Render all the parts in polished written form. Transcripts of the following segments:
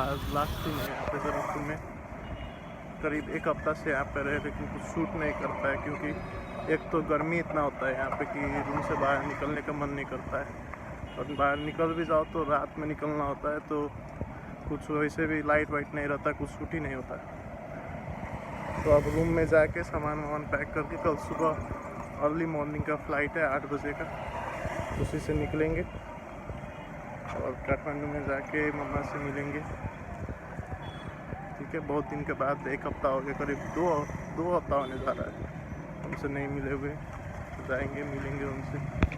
आज लास्ट दिन है यहाँ पे जबलपुर में। करीब एक हफ्ता से यहाँ पे रहे, लेकिन कुछ शूट नहीं कर पाए क्योंकि एक तो गर्मी इतना होता है यहाँ पे कि रूम से बाहर निकलने का मन नहीं करता है, और बाहर निकल भी जाओ तो रात में निकलना होता है, तो कुछ वैसे भी लाइट वाइट नहीं रहता, कुछ शूट ही नहीं होता है। तो अब रूम में जाके सामान वामान पैक करके कल सुबह अर्ली मॉर्निंग का फ़्लाइट है 8 बजे का, उसी से निकलेंगे और काठमांडू में जाके मम्मा से मिलेंगे। ठीक है, बहुत दिन के बाद, एक हफ्ता हो गया, करीब दो हफ्ता होने जा रहा है उनसे नहीं मिले हुए। तो जाएंगे, मिलेंगे उनसे।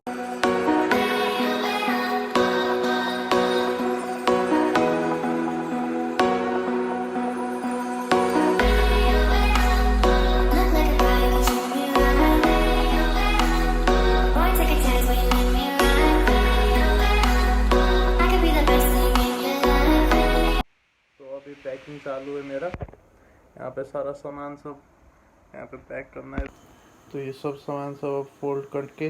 पैकिंग चालू है मेरा, यहाँ पे सारा सामान सब यहाँ पे पैक करना है। तो ये सब सामान सब फोल्ड करके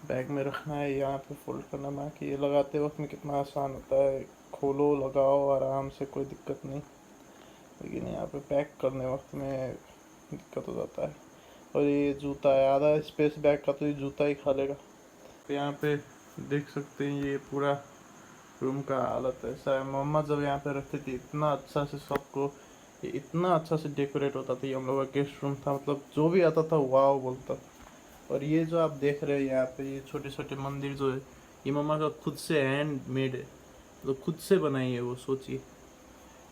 बैग में रखना है, यहाँ पे फोल्ड करना। बाकी ये लगाते वक्त में कितना आसान होता है, खोलो लगाओ आराम से, कोई दिक्कत नहीं। लेकिन यहाँ पे पैक करने वक्त में दिक्कत हो जाता है। और ये जूता है, आधा स्पेस बैग का तो ये जूता ही खा लेगा। तो यहाँ पे देख सकते हैं ये पूरा रूम का हालत ऐसा है। मम्मा जब यहाँ पे रहती थी इतना अच्छा से सबको, इतना अच्छा से डेकोरेट होता था। ये हम लोग का गेस्ट रूम था, मतलब जो भी आता था वाव बोलता। और ये जो आप देख रहे हैं यहाँ पे, ये छोटे छोटे मंदिर जो है, ये मम्मा का खुद से हैंड मेड है, तो खुद से बनाई है वो। सोचिए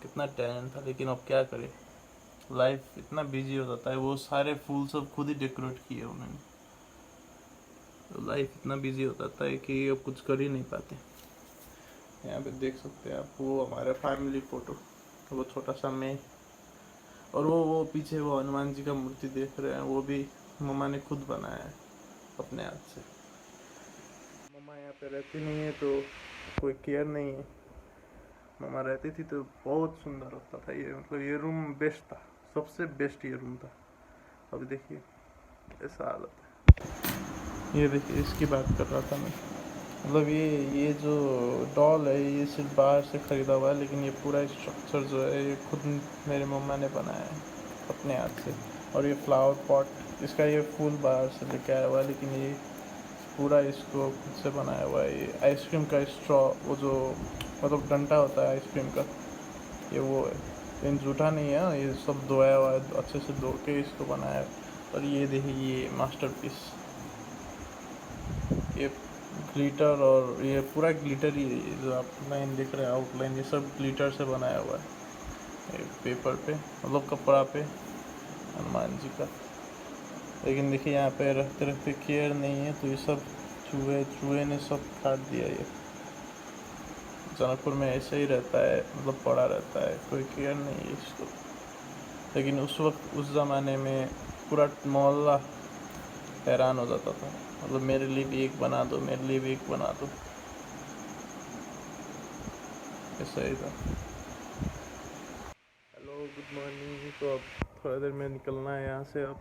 कितना टैलेंट था। लेकिन अब क्या करें, लाइफ इतना बिजी हो जाता है। वो सारे फूल सब खुद ही डेकोरेट किए उन्होंने, तो लाइफ इतना बिजी हो जाता है कि अब कुछ कर ही नहीं पाते। यहाँ पे देख सकते हैं आप, वो हमारा फैमिली फोटो, वो छोटा सा मैं, और वो पीछे वो हनुमान जी का मूर्ति देख रहे हैं, वो भी मम्मा ने खुद बनाया है अपने हाथ से। मम्मा यहाँ पे रहती नहीं है तो कोई केयर नहीं है। मम्मा रहती थी तो बहुत सुंदर होता था ये, मतलब ये रूम बेस्ट था, सबसे बेस्ट ये रूम था। अभी देखिए ऐसा हालत है। ये देखिए, इसकी बात कर रहा था मैं, मतलब ये जो डॉल है ये सिर्फ बाहर से ख़रीदा हुआ है, लेकिन ये पूरा स्ट्रक्चर जो है ये खुद मेरे मम्मा ने बनाया है अपने हाथ से। और ये फ्लावर पॉट, इसका ये फूल बाहर से लेके आया हुआ है, लेकिन ये पूरा इसको खुद से बनाया हुआ है। ये आइसक्रीम का स्ट्रॉ, वो जो मतलब डंडा होता है आइसक्रीम का, ये वो है, लेकिन जूठा नहीं है, ये सब धोया हुआ है, अच्छे से धो के इसको बनाया है। और ये देखिए ये मास्टरपीस, ये ग्लिटर, और ये पूरा ग्लिटर ही है, जो आप लाइन देख रहे हैं आउटलाइन, ये सब ग्लिटर से बनाया हुआ है। ये पेपर पे, मतलब कपड़ा पे हनुमान जी का। लेकिन देखिए यहाँ पे रहते रहते केयर नहीं है, तो ये सब चूहे ने सब काट दिया। ये जनकपुर में ऐसे ही रहता है, मतलब पड़ा रहता है, कोई केयर नहीं है इसको। लेकिन उस वक्त, उस ज़माने में पूरा मोहल्ला हैरान हो जाता था, मतलब मेरे लिए भी एक बना दो, मेरे लिए भी एक बना दो, ऐसा ही था। Hello, good morning. तो अब थोड़ा देर में निकलना है यहाँ से। अब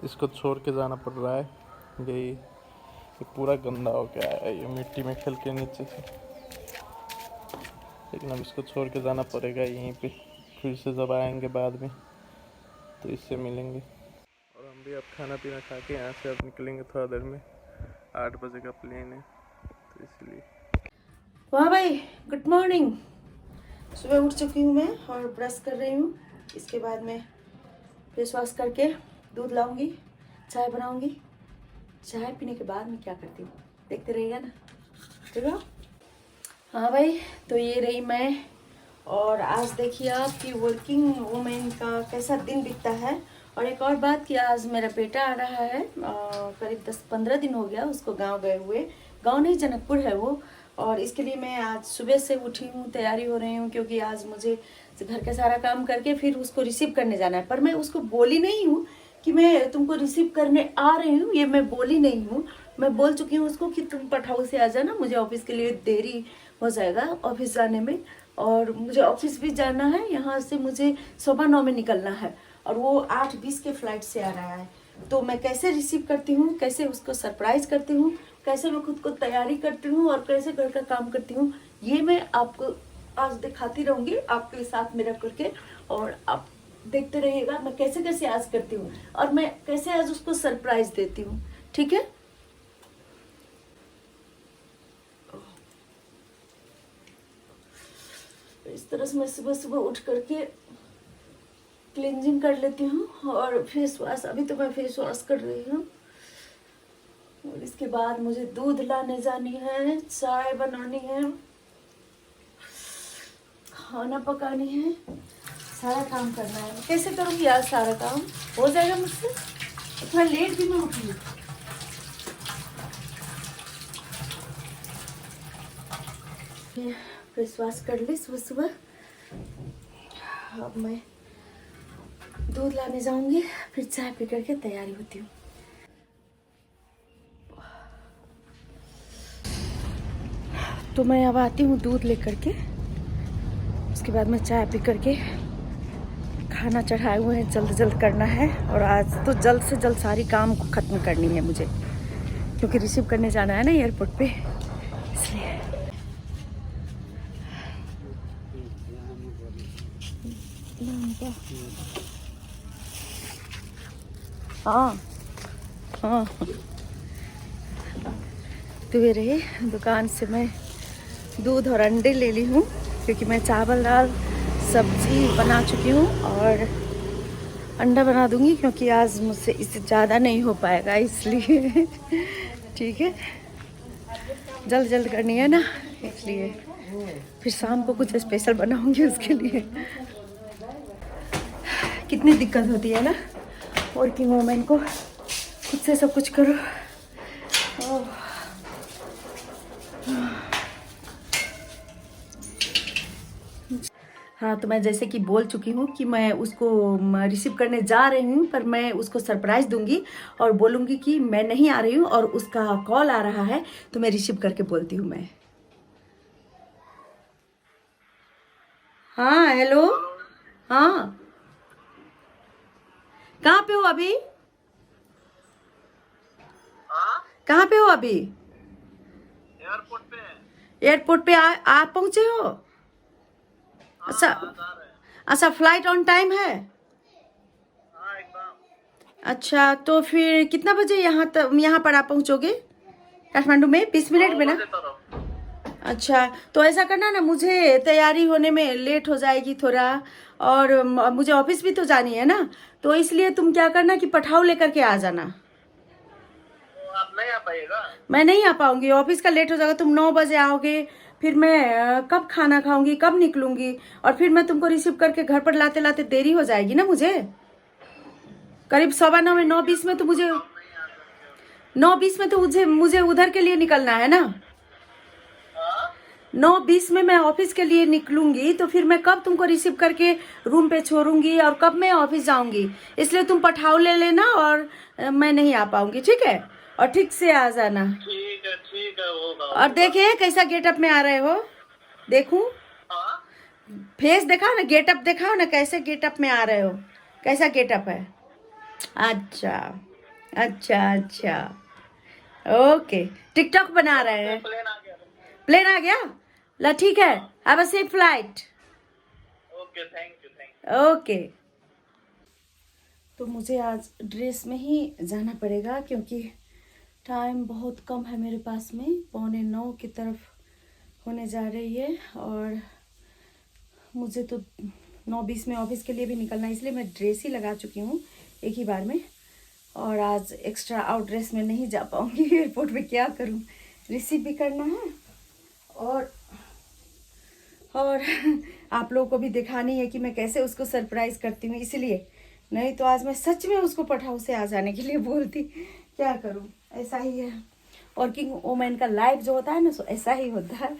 इसको छोड़ के जाना पड़ रहा है। ये पूरा गंदा हो गया है, ये मिट्टी में खेल के नीचे से। लेकिन अब इसको छोड़ के जाना पड़ेगा यहीं पे, फिर से जब आएंगे बाद में तो इससे मिलेंगे। और हम भी अब खाना पीना खा के यहाँ से अब निकलेंगे थोड़ा देर में। 8 बजे का प्लेन है, तो इसलिए। वाह भाई, गुड मॉर्निंग। सुबह उठ चुकी हूँ मैं और ब्रश कर रही हूँ। इसके बाद मैं फेस वॉश करके दूध लाऊंगी, चाय बनाऊंगी। चाय पीने के बाद मैं क्या करती हूँ देखते रहिएगा ना, ठीक है। हाँ भाई, तो ये रही मैं। और आज देखिए आप कि वर्किंग वुमेन का कैसा दिन बीतता है। और एक और बात कि आज मेरा बेटा आ रहा है, करीब 10-15 दिन हो गया उसको गांव गए हुए। गांव नहीं, जनकपुर है वो। और इसके लिए मैं आज सुबह से उठी हूँ, तैयारी हो रही हूँ, क्योंकि आज मुझे घर का सारा काम करके फिर उसको रिसीव करने जाना है। पर मैं उसको बोली नहीं हूँ कि मैं तुमको रिसीव करने आ रही हूँ, ये मैं बोली नहीं हूँ। मैं बोल चुकी हूँ उसको कि तुम पठाऊ से आ जाना, मुझे ऑफिस के लिए देरी हो जाएगा ऑफिस जाने में। और मुझे ऑफिस भी जाना है, यहाँ से मुझे 9:15 में निकलना है, और वो 8:20 के फ्लाइट से आ रहा है। तो मैं कैसे रिसीव करती हूँ, कैसे उसको सरप्राइज करती हूँ, कैसे मैं खुद को तैयारी करती हूँ और कैसे घर का काम करती हूँ, ये मैं आपको आज दिखाती रहूँगी आपके साथ मेरा करके। और आप देखते रहिएगा मैं कैसे कैसे आज करती हूँ और मैं कैसे आज उसको सरप्राइज देती हूँ। ठीक है। इस तरह से मैं सुबह सुबह उठ करके क्लींजिंग कर लेती हूँ और फेस वॉश, अभी तो मैं फेस वॉश कर रही हूँ। और इसके बाद मुझे दूध लाने जानी है, चाय बनानी है, खाना पकानी है, सारा काम करना है। कैसे करूँगी आज सारा काम? हो जाएगा मुझसे? थोड़ा लेट भी मैं उठी। फेस वॉश कर ली सुबह सुबह। अब मैं दूध लाने जाऊंगी, फिर चाय पी करके तैयारी होती हूँ। तो मैं अब आती हूँ दूध लेकर के, उसके बाद मैं चाय पी करके, खाना चढ़ाए हुए हैं, जल्द जल्द करना है। और आज तो जल्द से जल्द सारी काम को ख़त्म करनी है मुझे, क्योंकि रिसीव करने जाना है ना एयरपोर्ट पे, इसलिए। हाँ हाँ, सवेरे दुकान से मैं दूध और अंडे ले ली हूँ, क्योंकि मैं चावल दाल सब्जी बना चुकी हूँ और अंडा बना दूँगी, क्योंकि आज मुझसे इससे ज़्यादा नहीं हो पाएगा, इसलिए। ठीक है, जल्द जल्द करनी है ना, इसलिए। फिर शाम को कुछ स्पेशल बनाऊँगी उसके लिए। कितनी दिक्कत होती है ना वर्किंग वूमेन को, खुद से सब कुछ करो। हाँ, तो मैं जैसे कि बोल चुकी हूँ कि मैं उसको रिसीव करने जा रही हूँ, पर मैं उसको सरप्राइज़ दूंगी और बोलूँगी कि मैं नहीं आ रही हूँ और उसका कॉल आ रहा है, तो मैं रिसीव करके बोलती हूँ मैं। हाँ हेलो। हाँ, कहाँ पे हो अभी? कहाँ पे हो अभी? एयरपोर्ट पे। एयरपोर्ट पे आ पहुँचे हो? अच्छा अच्छा, फ्लाइट ऑन टाइम है? हाँ एकदम। अच्छा, तो फिर कितना बजे यहाँ पर आप पहुँचोगे काठमांडू में? 20 मिनट में ना? अच्छा, तो ऐसा करना ना, मुझे तैयारी होने में लेट हो जाएगी थोड़ा, और मुझे ऑफिस भी तो जानी है ना, तो इसलिए तुम क्या करना कि पठाव लेकर के आ जाना। तो आप नहीं आ पाइएगा? मैं नहीं आ पाऊंगी, ऑफिस का लेट हो जाएगा। तुम 9 बजे आओगे, फिर मैं कब खाना खाऊंगी, कब निकलूंगी, और फिर मैं तुमको रिसीव करके घर पर लाते लाते देरी हो जाएगी ना मुझे। करीब 9:15 में, 9:20 में तो मुझे, 9:20 में तो मुझे उधर के लिए निकलना है ना। 9:20 में मैं ऑफिस के लिए निकलूंगी, तो फिर मैं कब तुमको रिसीव करके रूम पे छोड़ूंगी और कब मैं ऑफिस जाऊंगी, इसलिए तुम पठाव ले लेना और मैं नहीं आ पाऊंगी, ठीक है? और ठीक से आ जाना। ठीक है होगा। और देखिए कैसा गेटअप में आ रहे हो, देखूं? फेस दिखाओ ना, गेटअप दिखाओ ना, कैसे गेटअप में आ रहे हो, कैसा गेटअप है? अच्छा अच्छा अच्छा, ओके। टिकटॉक बना रहे हैं? प्लेन आ गया। प्लेन आ गया? ला ठीक है, have a safe flight. Okay, thank you. Okay. तो मुझे आज ड्रेस में ही जाना पड़ेगा, क्योंकि टाइम बहुत कम है मेरे पास में, 8:45 की तरफ होने जा रही है, और मुझे तो 9:20 में ऑफिस के लिए भी निकलना है, इसलिए मैं ड्रेस ही लगा चुकी हूँ एक ही बार में। और आज एक्स्ट्रा आउट ड्रेस में नहीं जा पाऊँगी एयरपोर्ट पे, क्या करूँ, रिसीव भी करना है और आप लोगों को भी दिखानी है कि मैं कैसे उसको सरप्राइज़ करती हूँ, इसलिए। नहीं तो आज मैं सच में उसको पठाऊ से आ जाने के लिए बोलती, क्या करूँ, ऐसा ही है वर्किंग वूमेन का लाइफ जो होता है ना, सो ऐसा ही होता है।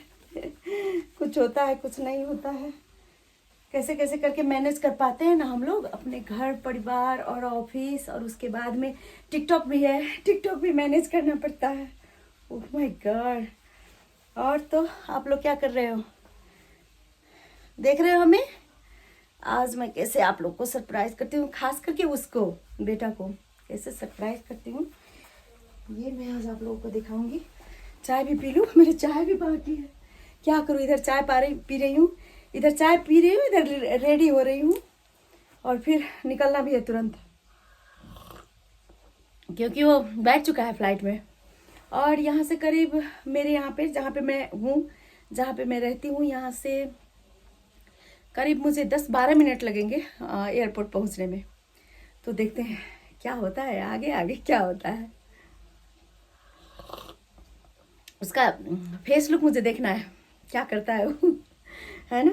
कुछ होता है, कुछ नहीं होता है, कैसे कैसे करके मैनेज कर पाते हैं ना हम लोग, अपने घर परिवार और ऑफिस, और उसके बाद में टिकटॉक भी है, टिकटॉक भी मैनेज करना पड़ता है। Oh my God. और तो आप लोग क्या कर रहे हो, देख रहे हो हमें? आज मैं कैसे आप लोग को सरप्राइज करती हूँ, खास करके उसको, बेटा को कैसे सरप्राइज करती हूँ ये मैं आज आप लोगों को दिखाऊंगी। चाय भी पी लूँ, मेरी चाय भी बाकी है। क्या करूँ, इधर चाय पी रही हूँ, इधर चाय पी रही हूँ, इधर रेडी हो रही हूँ और फिर निकलना भी है तुरंत, क्योंकि वो बैठ चुका है फ्लाइट में। और यहाँ से करीब मेरे यहाँ पे जहाँ पे मैं हूँ, जहाँ पे मैं रहती हूँ, यहाँ से करीब मुझे 10-12 मिनट लगेंगे एयरपोर्ट पहुँचने में। तो देखते हैं क्या होता है, आगे आगे क्या होता है। उसका फेस लुक मुझे देखना है, क्या करता है वो, है ना।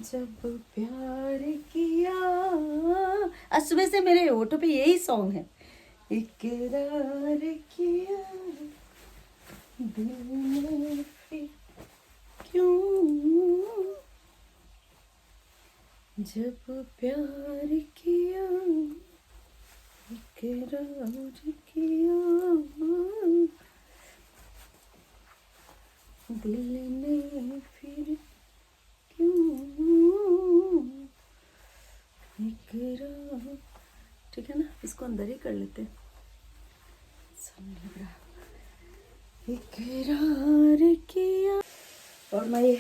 जब प्यार किया, आज सुबह से मेरे होठों पे यही सॉन्ग है। इकरार किया दिल ने फिर क्यों, जब प्यार किया इकरार किया दिल ने फिर इकरार। ठीक है ना, इसको अंदर ही कर लेते हैं, समझ लग रहा। इकरार किया। और मैं ये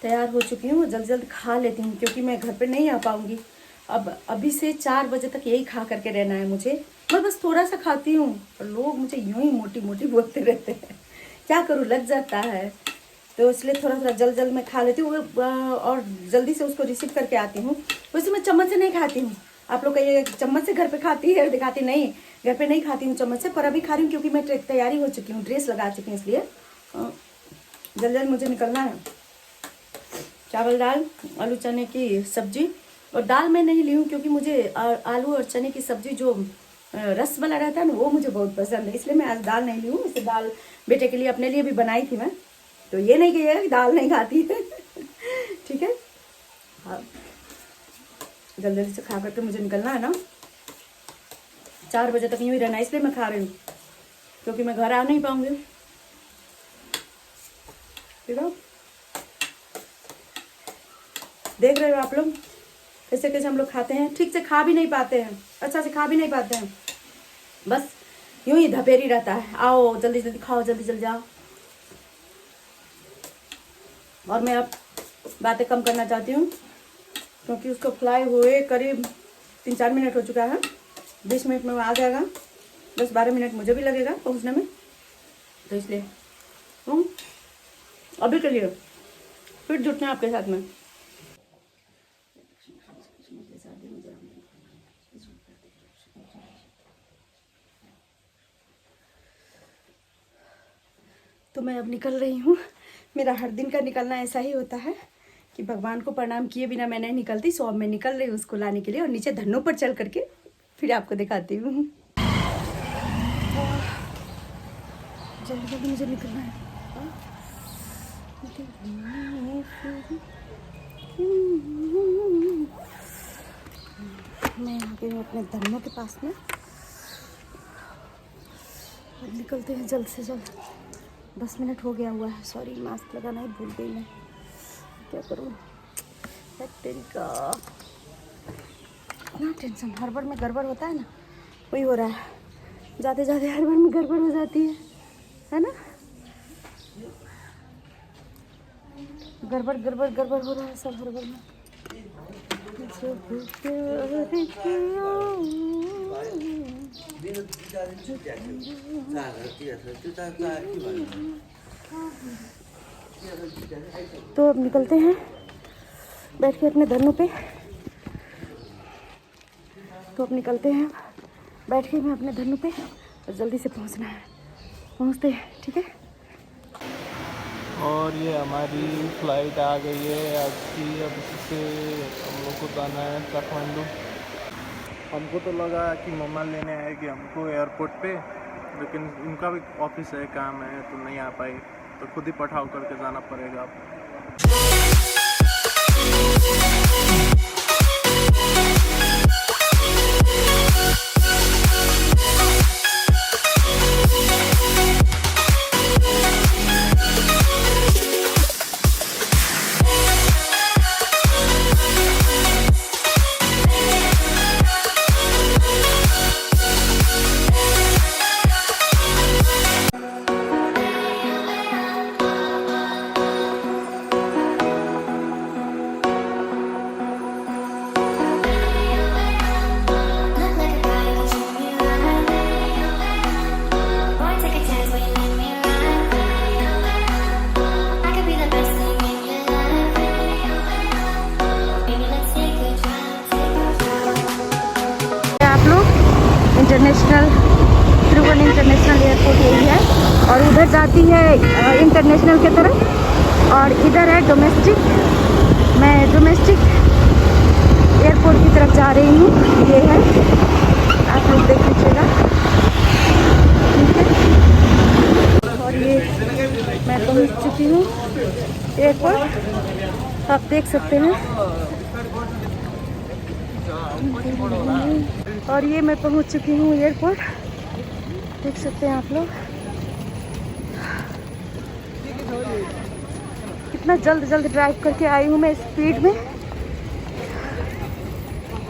तैयार हो चुकी हूँ, जल्द जल्द खा लेती हूँ क्योंकि मैं घर पे नहीं आ पाऊँगी। अब अभी से 4 बजे तक यही खा करके रहना है मुझे। मैं बस थोड़ा सा खाती हूँ और लोग मुझे यूं ही मोटी मोटी बोलते रहते हैं, क्या करूँ, लग जाता है। तो इसलिए थोड़ा थोड़ा जल्द जल्द मैं खा लेती हूँ और जल्दी से उसको रिसीव करके आती हूँ। वैसे मैं चम्मच से नहीं खाती हूँ। आप लोग कहिए चम्मच से घर पे खाती है, दिखाती नहीं, घर पे नहीं खाती हूँ चम्मच से, पर अभी खा रही हूँ क्योंकि मैं तैयारी हो चुकी हूँ, ड्रेस लगा चुकी हूँ, इसलिए जल्द जल्द मुझे निकलना है। चावल दाल आलू चने की सब्जी, और दाल मैं नहीं ली हूँ क्योंकि मुझे आलू और चने की सब्जी जो रस वाला रहता है ना, वो मुझे बहुत पसंद है, इसलिए मैं आज दाल नहीं ली हूँ। इसे दाल बेटे के लिए अपने लिए भी बनाई थी मैं, तो ये नहीं कि है दाल नहीं खाती है। ठीक है, हाँ, जल्दी से खा करके मुझे निकलना है ना, 4 बजे तक यूँ ही रहना, इसलिए मैं खा रही हूँ क्योंकि मैं घर आ नहीं पाऊंगी। ठीक है, देख रहे हो आप लोग कैसे कैसे हम लोग खाते हैं, ठीक से खा भी नहीं पाते हैं, अच्छा से खा भी नहीं पाते हैं, बस यूं ही धपेरी रहता है। आओ जल्दी जल्दी खाओ, जल्दी जल्दी जाओ। और मैं अब बातें कम करना चाहती हूँ क्योंकि उसको फ्लाई हुए करीब 3-4 मिनट हो चुका है, 20 मिनट में वो आ जाएगा, 10-12 मिनट मुझे भी लगेगा पहुँचने में, तो इसलिए अभी के लिए फिर जुटना है आपके साथ में। तो मैं अब निकल रही हूँ। मेरा हर दिन का निकलना ऐसा ही होता है कि भगवान को प्रणाम किए बिना मैं नहीं निकलती। सो अब मैं निकल रही हूँ उसको लाने के लिए, और नीचे धन्नों पर चल करके फिर आपको दिखाती हूँ। जल्दी जल्दी मुझे निकलना है। मैं यहाँ पे हूँ अपने धन्नों के पास में, अब निकलते हैं जल्द से जल्द। 10 मिनट हो गया हुआ है, सॉरी मास्क लगाना ही भूल गई मैं, क्या करूँ तेरी का। इतना टेंशन, हर बार में गड़बड़ होता है ना, वही हो रहा है, जाते जाते हर बार में गड़बड़ हो जाती है ना। गड़बड़ गड़बड़ गड़बड़ हो रहा है सब हर बार में। तो अब निकलते हैं बैठ के अपने धन्नों पे। तो अब निकलते हैं बैठ के मैं अपने धन्नों पे, और जल्दी से पहुंचना है, पहुंचते हैं। ठीक है, और ये हमारी फ़्लाइट आ गई है आज की। अब इससे हम लोग को जाना है काठमांडू। हमको तो लगा कि मम्मा लेने आएगी हमको एयरपोर्ट पे, लेकिन उनका भी ऑफिस है, काम है, तो नहीं आ पाई, तो खुद ही पठाव करके जाना पड़ेगा अब। एयरपोर्ट यही है, और उधर जाती है इंटरनेशनल की तरफ, और इधर है डोमेस्टिक। मैं डोमेस्टिक एयरपोर्ट की तरफ जा रही हूँ। ये है, आप लोग देख लीजिएगा, ठीक है। और ये मैं पहुँच चुकी हूँ एयरपोर्ट, आप देख सकते हैं। और ये मैं पहुंच चुकी हूँ एयरपोर्ट, देख सकते हैं आप लोग। कितना जल्द ड्राइव करके आई हूँ मैं स्पीड में।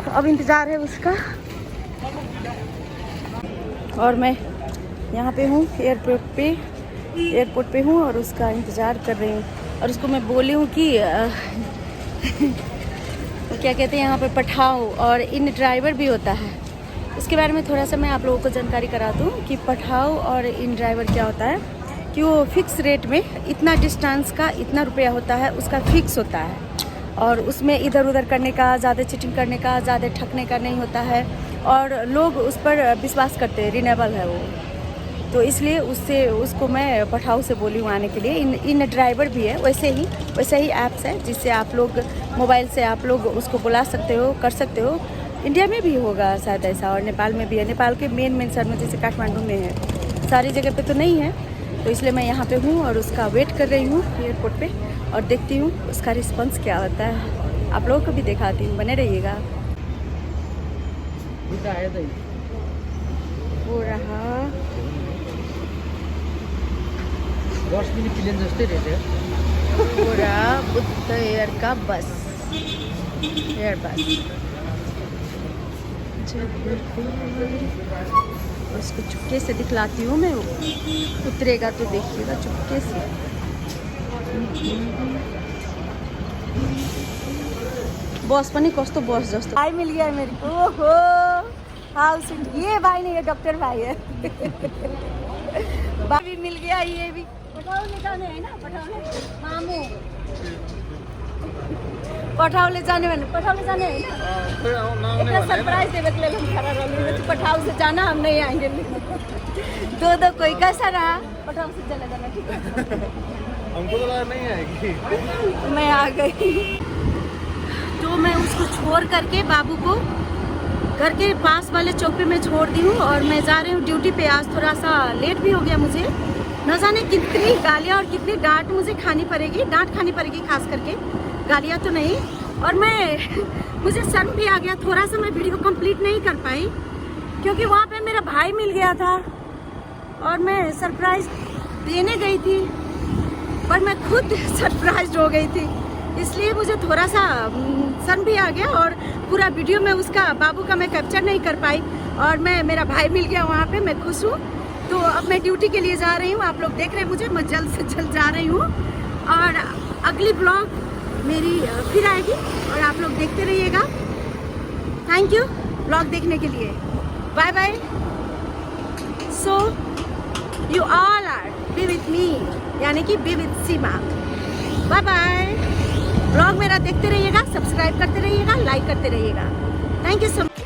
अब इंतज़ार है उसका, और मैं यहाँ पे हूँ एयरपोर्ट पे हूँ और उसका इंतज़ार कर रही हूँ। और उसको मैं बोली हूँ कि क्या कहते हैं यहाँ पे पठाओ, और इन ड्राइवर भी होता है। उसके बारे में थोड़ा सा मैं आप लोगों को जानकारी करा दूँ कि पठाओ और इन ड्राइवर क्या होता है। कि वो फिक्स रेट में इतना डिस्टेंस का इतना रुपया होता है, उसका फिक्स होता है, और उसमें इधर उधर करने का, ज़्यादा चीटिंग करने का, ज़्यादा ठगने का नहीं होता है, और लोग उस पर विश्वास करते हैं, रिनेबल है वो। तो इसलिए उसको मैं पठाओ से बोली हूँ आने के लिए। इन ड्राइवर भी है, वैसे ही ऐप्स है जिससे आप लोग मोबाइल से आप लोग उसको बुला सकते हो, कर सकते हो। इंडिया में भी होगा शायद ऐसा, और नेपाल में भी है। नेपाल के मेन शहर में जैसे काठमांडू में है, सारी जगह पे तो नहीं है। तो इसलिए मैं यहाँ पे हूँ और उसका वेट कर रही हूँ एयरपोर्ट पे, और देखती हूँ उसका रिस्पॉन्स क्या होता है। आप लोगों को भी दिखाती हूँ, बने रहिएगा। हो रहा पूरा बुद्ध एयर का बस, एयर बस। उसको चुपके से दिखलाती हूँ मैं, वो उतरेगा तो देखिएगा चुपके से। बॉस पनी कस्तो बॉस जस्तो भाई मिल गया मेरे को। ओहो हाउस, ये भाई नहीं, ये डॉक्टर भाई है। भाई भी मिल गया, ये भी पठाओ ले जाने है ना, मामू पठाओ ले जाने है ना, सरप्राइज देवे के लिए हम खड़ा रहे। तो पठाओ से जाना, हम नहीं आएंगे। दो कोई कैसा रहा, पठाओ से चले जाना, ठीक है। हमको तो लगा नहीं आएगी। मैं आ गई, तो मैं उसको छोड़ करके बाबू को घर के पास वाले चौक पे मैं छोड़ दी हूँ, और मैं जा रही हूँ ड्यूटी पे। आज थोड़ा सा लेट भी हो गया मुझे, न जाने कितनी गालियाँ और कितनी डांट मुझे खानी पड़ेगी। डांट खानी पड़ेगी खास करके, गालियाँ तो नहीं। और मुझे शर्म भी आ गया, थोड़ा सा मैं वीडियो कंप्लीट नहीं कर पाई, क्योंकि वहाँ पे मेरा भाई मिल गया था और मैं सरप्राइज देने गई थी, पर मैं खुद सरप्राइज हो गई थी। इसलिए मुझे थोड़ा सा शर्म भी आ गया, और पूरा वीडियो में उसका बाबू का मैं कैप्चर नहीं कर पाई। और मेरा भाई मिल गया वहाँ पे, मैं खुश हूँ। तो अब मैं ड्यूटी के लिए जा रही हूँ, आप लोग देख रहे हैं मुझे, मैं जल्द से जल्द जा रही हूँ। और अगली ब्लॉग मेरी फिर आएगी, और आप लोग देखते रहिएगा। थैंक यू ब्लॉग देखने के लिए, bye bye. So you all are be with me, यानी कि be with Seema. Bye bye. Blog मेरा देखते रहिएगा, सब्सक्राइब करते रहिएगा, लाइक करते रहिएगा। Thank you so much.